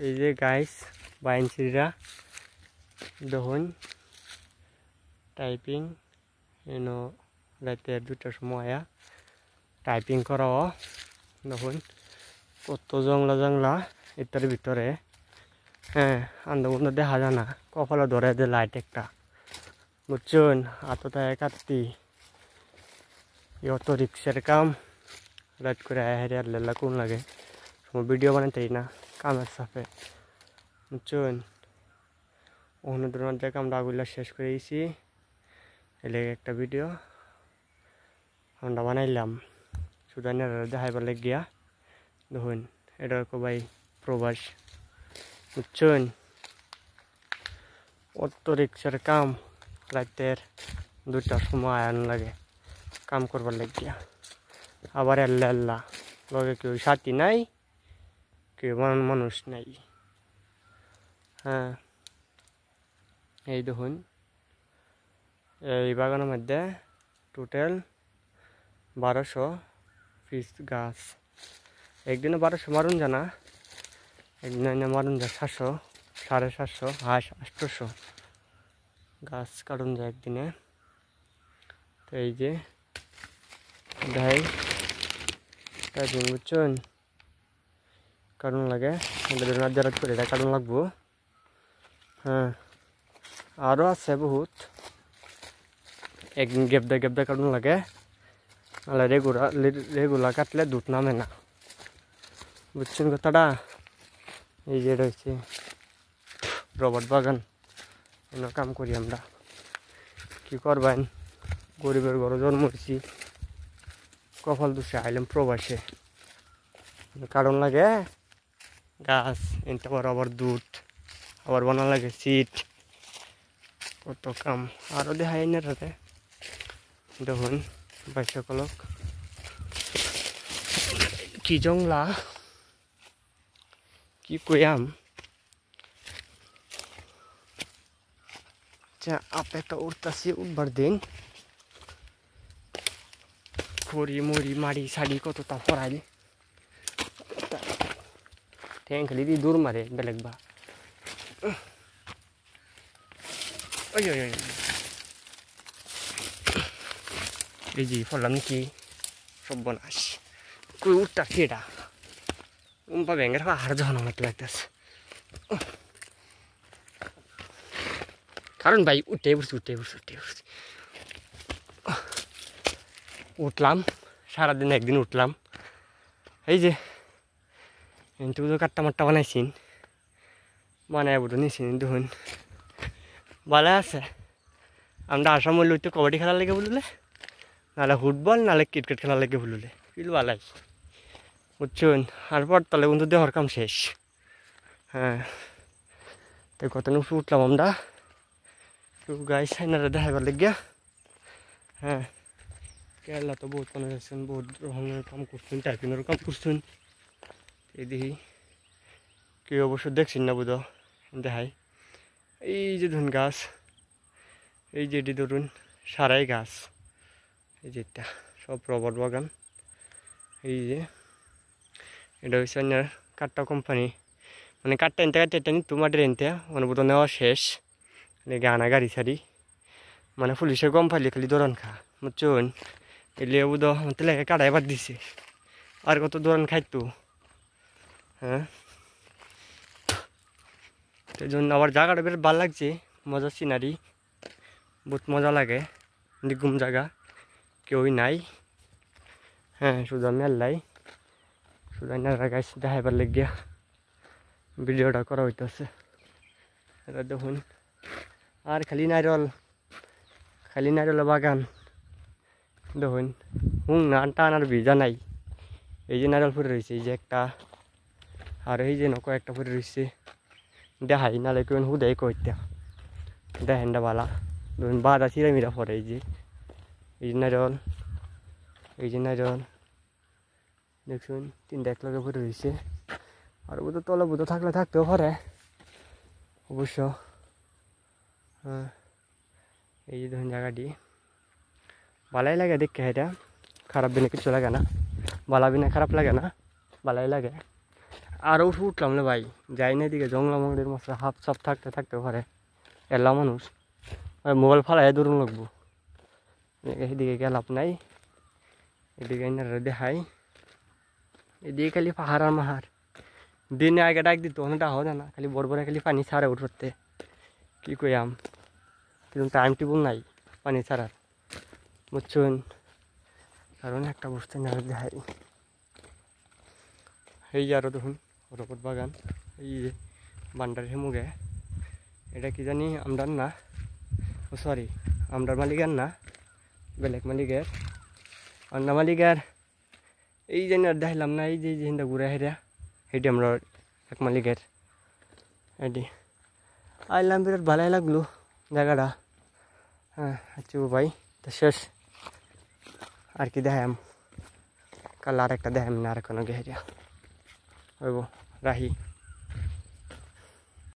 এই যে গাইস বাইনছিরা দেখুন টাইপিং এনো রাতে 2টার সময় আয়া টাইপিং করাও দেখুন কত জংলা জংলা এটার ভিতরে হ্যাঁ আন্দাজ দেখা যায় না কপালে ধরে দে লাইট একটা বুঝছেন আতটা কাটতি অটো রিক্সার কাম রাত করে আয় লেলা কোন লাগে ভিডিও বানাতেই না কামের সাথে বুঝছেন অনুদ্রনাথ কামটা আগুলা শেষ করে দিয়েছি এলে একটা ভিডিও আমরা বানাইলাম সুদানের দেখাইবার গিয়া দেখুন এটা ভাই প্রবাস বুঝছেন অটো রিক্সার কাম রাতের 2টার সময় আয়ান লাগে কাম করবার লাগিয়া আবার আল্লাহ লগে কেউ সাথী নাই কেউ মানুষ নাই হ্যাঁ এই দেখুন এই বাগানের মধ্যে টোটাল 1200 পিস গাছ একদিনে 1200 মারুন জানা একদিনে মারুন যা 700 750 800 গাছ কাটুন যায় একদিনে তো এই যে ভাই টাইপিং বুঝছেন কারণ লাগে জারাত করে এটা কারণ লাগবো হ্যাঁ আরও আছে বহুত একদিন গেবদা কারণ লাগে নাহলে রেগুলার কাটলে দুধ নামে না বুঝছেন কথাটা এই যে রয়েছে রবার্ট বাগান এনে কাম করি আমরা কি করবেন গরিবের ঘরে জন্ম হয়েছি কপাল দোষে আইলাম প্রবাসে কারণ লাগে গাছ এনতে আবার দুধ আবার বানা লাগে সিট কত কাম আরও দেখাই না রাতে দেখুন বাইসকলক কি জংলা কি কইয়াম আপে তো উঠতাছি উঠবার দিন খড়ি মুড়ি মাড়ি শাড়ি কতটা ফরাইল ঠ্যাং খালি দিয়ে দূর মারে বেলেগ বা এই যে ফলাম কি সব বনাস কই উঠতা কেটা উম্পা ব্যাঙ্গের পাহাড় যখন আমার লাগতেছে কারণ ভাই উঠে উঠলাম সারাদিন একদিন উঠলাম এই যে কিন্তু কাট্টা মাট্টা বানাইছিন বানায় বুঝো নিয়েছি দেখুন ভালো আছে আমরা আসাম হইলে তো কবাডি খেলার লেগে বললে নাহলে ফুটবল নাহলে ক্রিকেট খেলার লেগে বললে কিন্তু ভালাই বুঝছেন আর পর তাহলে কিন্তু দেওয়ার কাম শেষ হ্যাঁ তো কত উঠলাম আমরা গাই সাইনারা দেখাবার লেগে হ্যাঁ কেরালা তো বহুত মানুষ আছেন বহুত রকমের কাম করছেন টাইপিংয়ের কাম করছেন এই দেখি কেউ অবশ্য দেখছেন না বোধ দেখাই এই যে ধরুন গাছ এই যে এটি ধরুন সারাই গাছ এই যে এটা সব রবার বাগান এই যে এটা হচ্ছে আপনার কাঠটা কোম্পানি মানে কাঠটা এনতে নিত মাটির এনতে মানে বোধ নেওয়া শেষ মানে গানা গাড়ি সারি মানে পুলিশের কম ফাইলে খালি দৌড়ান খা বুঝছেন এলে বোধ মতো লেগে কাটাই বাদ দিছে আর কত দৌড়ান খাইতো হ্যাঁ এই জন্য আবার জায়গাটা বেশ ভালো লাগছে মজার সিনারি বহুত মজা লাগে নিগুম জায়গা কেউই নাই হ্যাঁ শুধু আমি আল্লাই শুধু গাছ দেখাইবার লাগিয়া ভিডিওটা করা হইতেছে এটা দেখুন আর খালি নারিয়ল বাগান দেখুন না টান আর ভিজা নাই এই যে নারিয়ল ফুটে রয়েছে এই যে একটা আর এই যে কয়েকটা ফুটে রয়েছে দেখাই নাহলে কেউ হুদাই কইতে দেখেন না বালা ধরুন বাদা ছিঁড়ে মিরা পরে এই যে নারিয়ল দেখুন 3টা একলগে ফুটে রয়েছে আর বুধ তলে বুধ থাকলে থাকতেও পারে অবশ্য হ্যাঁ এই যে ধরুন জায়গাটি ভালাই লাগে দেখে এটা খারাপ বিনা কিছু লাগে না বালা বিনা খারাপ লাগে না ভালাই লাগে আরও উঠলাম না ভাই, যাই না এদিকে জংলা মঙ্গলের মশলা হাফ সব থাকতে পারে এলা মানুষ মোবাইল ফালাই দূরণ লাগবো। এদিকে গেলাপ নাই, এদিকে দেখাই, এদিকে খালি পাহাড় আর মাহার। দিনে আগে ডাক দিত অনেকটা হওয়া যায় না, খালি বড় বড় খালি পানি ছাড়া উঠতে কী কইয়াম, কিন্তু টাইম টেবল নাই পানি ছাড়ার বুঝছেন। কারণ একটা বসতে না দেখাই এই যে আরও দেখুন রবট বাগান, এই যে বান্ডার হেমুগে, এটা কি জানি আমরার না, ও সরি আমরার মালিকের না, বেলেগ মালিকের অন্য মালিকের। এই যে আর দেখাইলাম না, এই যে হিন্দা ঘুরে হেরা এইটি আমরা এক মালিকের। এটি আইলাম, বিরাট ভালোই লাগলো জায়গাটা। হ্যাঁ আচ্ছা ভাই, তো শেষ আর কি দেখাম, কাল আর একটা দেখাম না, আর কোনো গেহেরিয়া হইব রাহি।